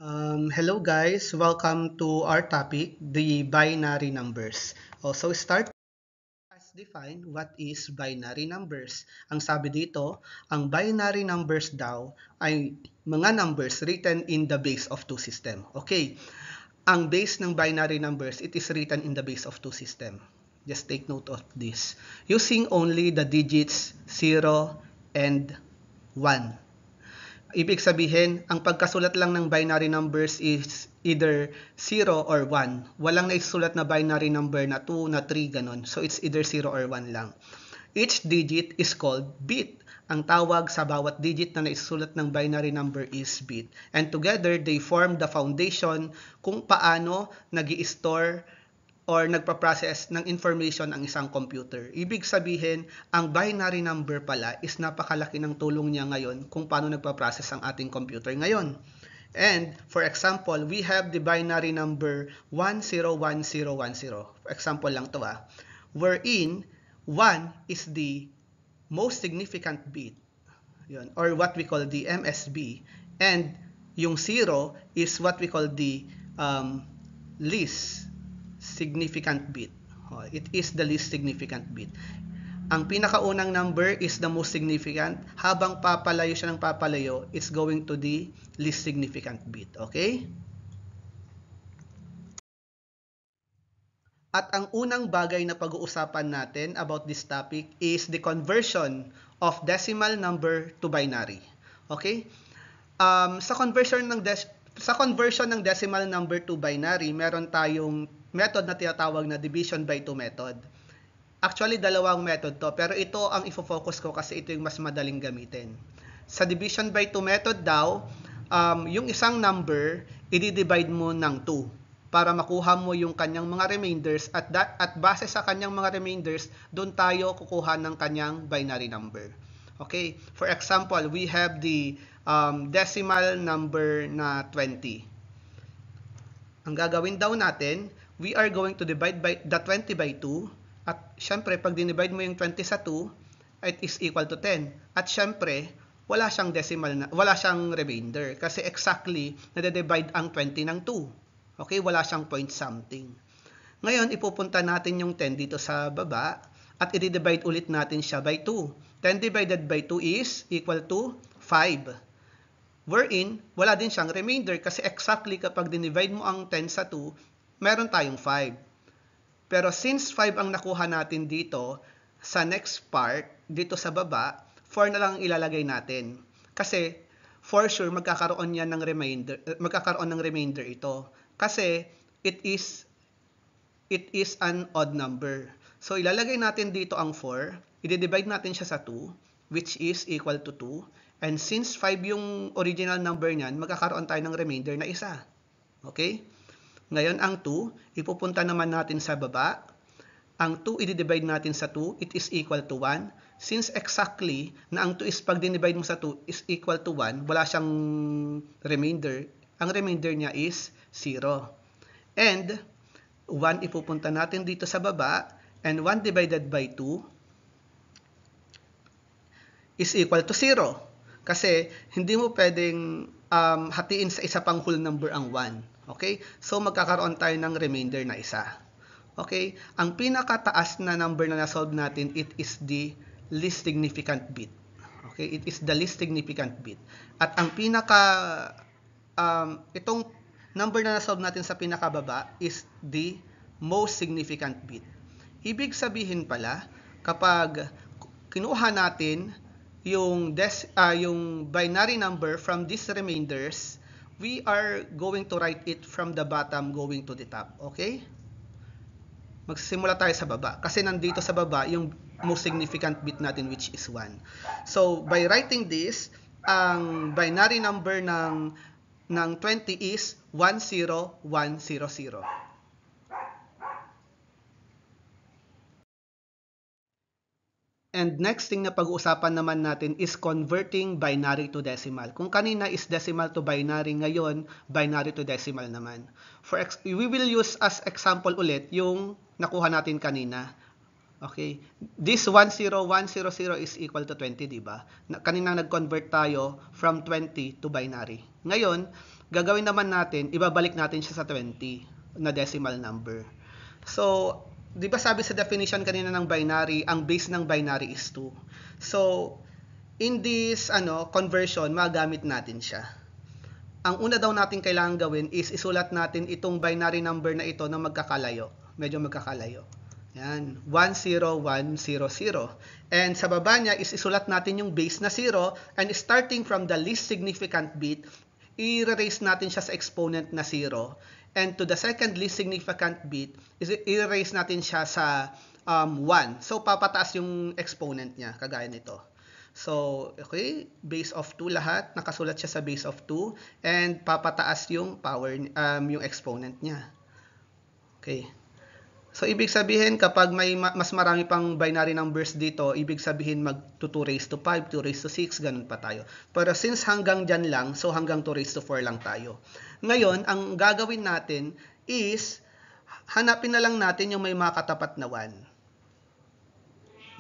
Hello guys, welcome to our topic, the binary numbers. Also start as define what is binary numbers. Ang sabi dito, ang binary numbers daw ay mga numbers written in the base of two system. Okay, ang base ng binary numbers, it is written in the base of two system. Just take note of this. Using only the digits 0 and 1. Ibig sabihin, ang pagkasulat lang ng binary numbers is either 0 or 1. Walang naisulat na binary number na 2, na 3, ganon. So, it's either 0 or 1 lang. Each digit is called bit. Ang tawag sa bawat digit na naisulat ng binary number is bit. And together, they form the foundation kung paano nag-i-store or nagpa-process ng information ang isang computer. Ibig sabihin, ang binary number pala is napakalaki ng tulong niya ngayon kung paano nagpa-process ang ating computer ngayon. And, for example, we have the binary number 101010. For example lang to wherein 1 is the most significant bit, yun, or what we call the MSB, and yung 0 is what we call the least significant bit. It is the least significant bit. Ang pinakaunang number is the most significant. Habang papalayo siya ng papalayo, it's going to the least significant bit. Okay? At ang unang bagay na pag-uusapan natin about this topic is the conversion of decimal number to binary. Okay? Sa conversion ng decimal number to binary, meron tayong method na tinatawag na division by 2 method. Actually, dalawang method to, pero ito ang ifo-focus ko kasi ito yung mas madaling gamitin. Sa division by 2 method daw, yung isang number, i-divide mo ng 2 para makuha mo yung kanyang mga remainders at base sa kanyang mga remainders, doon tayo kukuha ng kanyang binary number. Okay? For example, we have the decimal number na 20. Ang gagawin daw natin, we are going to divide by the 20 by 2. At syempre, pag dinivide mo yung 20 sa 2, it is equal to 10. At syempre, wala siyang decimal, wala siyang remainder. Kasi exactly, nade-divide ang 20 ng 2. Okay? Wala siyang point something. Ngayon, ipupunta natin yung 10 dito sa baba. At i-divide ulit natin siya by 2. 10 divided by 2 is equal to 5. Wherein, wala din siyang remainder kasi exactly kapag dinivide mo ang 10 sa 2, meron tayong 5. Pero since 5 ang nakuha natin dito, sa next part, dito sa baba, 4 na lang ilalagay natin. Kasi, for sure, magkakaroon ng remainder ito. Kasi, it is an odd number. So, ilalagay natin dito ang 4, i-divide natin siya sa 2, which is equal to 2. And since 5 yung original number niyan, magkakaroon tayo ng remainder na isa. Okay? Ngayon, ang 2, ipupunta naman natin sa baba. Ang 2, i-divide natin sa 2, it is equal to 1. Since exactly na ang 2 is pag dinivide mo sa 2 is equal to 1, wala siyang remainder. Ang remainder niya is 0. And 1 ipupunta natin dito sa baba, and 1 divided by 2 is equal to 0. Kasi hindi mo pwedeng hatiin sa isa pang whole number ang 1. Okay? So magkakaroon tayo ng remainder na isa. Okay? Ang pinakataas na number na na-solve natin, it is the least significant bit. Okay? It is the least significant bit. At ang itong number na na-solve natin sa pinakababa is the most significant bit. Ibig sabihin pala, kapag kinuha natin yung binary number from these remainders, we are going to write it from the bottom going to the top. Okay? Magsisimula tayo sa baba. Kasi nandito sa baba yung most significant bit natin, which is 1. So, by writing this, ang binary number ng 20 is 10100. And next thing na pag-uusapan naman natin is converting binary to decimal. Kung kanina is decimal to binary, ngayon binary to decimal naman. We will use as example ulit yung nakuha natin kanina. Okay? This 10100 is equal to 20, di ba? Kaninang nag-convert tayo from 20 to binary. Ngayon, gagawin naman natin, ibabalik natin siya sa 20 na decimal number. So, di ba sabi sa definition kanina ng binary, ang base ng binary is 2. So, in this conversion, magamit natin siya. Ang una daw natin kailangan gawin is isulat natin itong binary number na ito na magkakalayo. Medyo magkakalayo. Yan, 10100. And sa baba niya is isulat natin yung base na 0 and starting from the least significant bit, i-erase natin siya sa exponent na 0. And to the second least significant bit, is i-erase natin siya sa 1. So, papataas yung exponent niya, kagaya nito. So, okay, base of 2 lahat, nakasulat siya sa base of 2 and papataas yung power, yung exponent niya. Okay. So, ibig sabihin, kapag may mas marami pang binary numbers dito, ibig sabihin mag 2 raised to 5, 2 raised to 6, ganun pa tayo. Pero since hanggang dyan lang, so hanggang 2 raised to 4 lang tayo. Ngayon, ang gagawin natin is, hanapin na lang natin yung may makatapat na 1.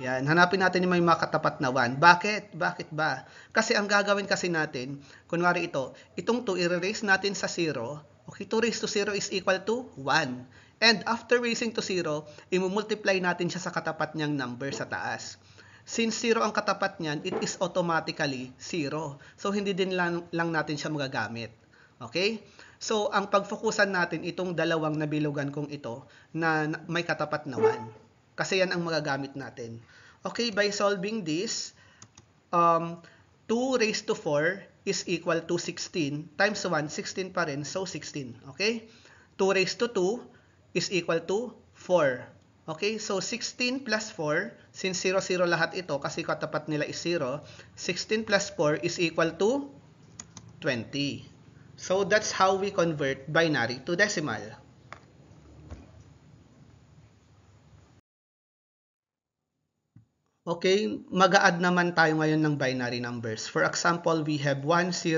Yan, hanapin natin yung may makatapat na 1. Bakit? Bakit ba? Kasi ang gagawin kasi natin, kunwari itong 2, i-raise natin sa 0. Okay, 2 raised to 0 is equal to 1. And after raising to 0, i-multiply natin siya sa katapat niyang number sa taas. Since 0 ang katapat niyan, it is automatically 0. So, hindi din lang natin siya magagamit. Okay? So, ang pagfokusan natin itong dalawang nabilugan kong ito na may katapat na 1. Kasi yan ang magagamit natin. Okay, by solving this, 2 raised to 4 is equal to 16 times 1, 16 pa rin, so 16. Okay? 2 raised to 2 is equal to 4. Okay, so 16 plus 4, since 0, 0 lahat ito, kasi katapat nila is 0, 16 plus 4 is equal to 20. So, that's how we convert binary to decimal. Okay, mag-a-add naman tayo ngayon ng binary numbers. For example, we have 10100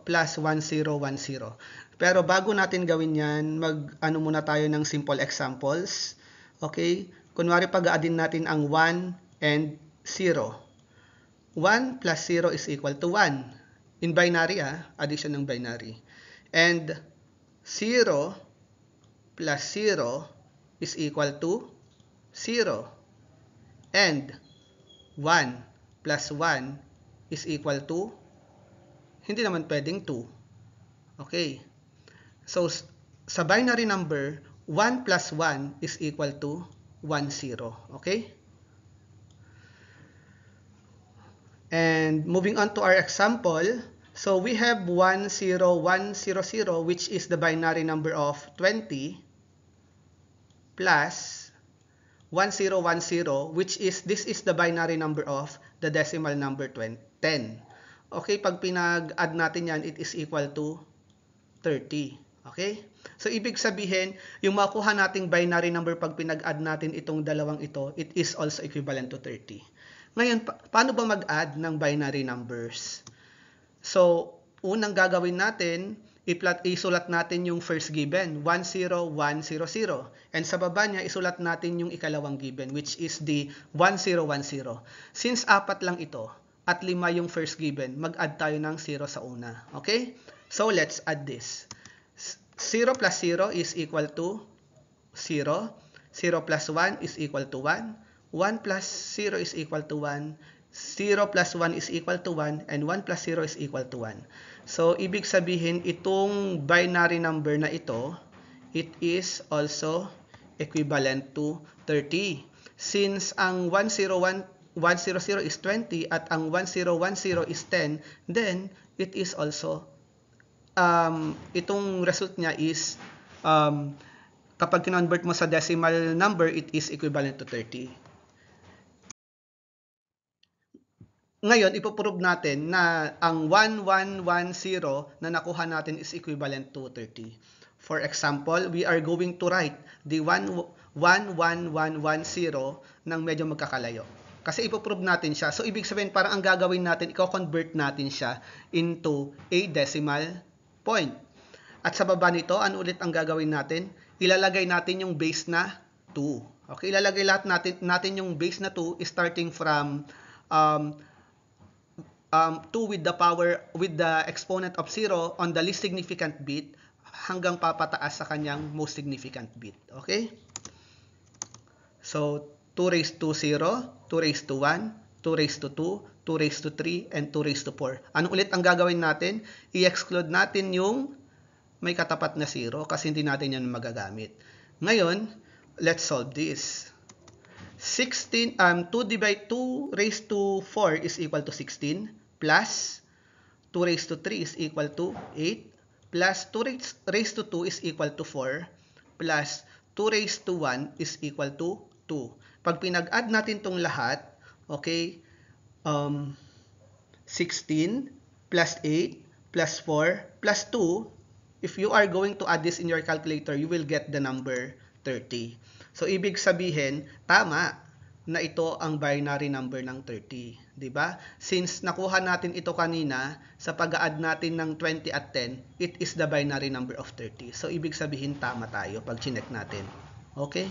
plus 1010. Pero bago natin gawin yan, muna tayo ng simple examples. Okay? Kunwari pag-aadin natin ang 1 and 0. 1 plus 0 is equal to 1. In binary, addition ng binary. And 0 plus 0 is equal to 0. And 1 plus 1 is equal to, hindi naman pwedeng 2. Okay. So, sa binary number, 1 plus 1 is equal to 10. Okay? And moving on to our example, so we have 10100, which is the binary number of 20, plus 1010, which is, this is the binary number of the decimal number 10. Okay, pag pinag-add natin yan, it is equal to 30. Okay? So, ibig sabihin, yung makuha nating binary number pag pinag-add natin itong dalawang ito, it is also equivalent to 30. Ngayon, paano ba mag-add ng binary numbers? So, unang gagawin natin, isulat natin yung first given, 10100. And sa baba niya, isulat natin yung ikalawang given, which is the 1010. Since 4 lang ito, at 5 yung first given, mag-add tayo ng 0 sa una. Okay? So, let's add this. 0 plus 0 is equal to 0. 0 plus 1 is equal to 1. 1 plus 0 is equal to 1. 0 plus 1 is equal to 1. And 1 plus 0 is equal to 1. So, ibig sabihin, itong binary number na ito, it is also equivalent to 30. Since ang 100 is 20 at ang 1010 is 10, then it is also itong result niya is kapag kinonvert mo sa decimal number, it is equivalent to 30. Ngayon, ipoprove natin na ang 1110 na nakuha natin is equivalent to 30. For example, we are going to write the 11110 ng medyo magkakalayo. Kasi ipoprove natin siya. So, ibig sabihin, parang ang gagawin natin, i-convert natin siya into a decimal point. At sa baba nito, ano ulit ang gagawin natin? Ilalagay natin yung base na 2. Okay, ilalagay lahat natin yung base na 2 starting from 2 with the exponent of 0 on the least significant bit hanggang papataas sa kanyang most significant bit. Okay? So, 2 raised to 0, 2 raised to 1, 2 raised to 2, 2 raised to 3, and 2 raised to 4. Ano ulit ang gagawin natin? I-exclude natin yung may katapat na 0 kasi hindi natin yan magagamit. Ngayon, let's solve this. 2 raised to 4 is equal to 16 plus 2 raised to 3 is equal to 8 plus 2 raised to 2 is equal to 4 plus 2 raised to 1 is equal to 2. Pag pinag-add natin tong lahat, okay, 16 plus 8 plus 4 plus 2, if you are going to add this in your calculator, you will get the number 30. So, ibig sabihin, tama na ito ang binary number ng 30. Diba? Since nakuha natin ito kanina, sa pag-add natin ng 20 at 10, it is the binary number of 30. So, ibig sabihin, tama tayo pag chinek natin. Okay?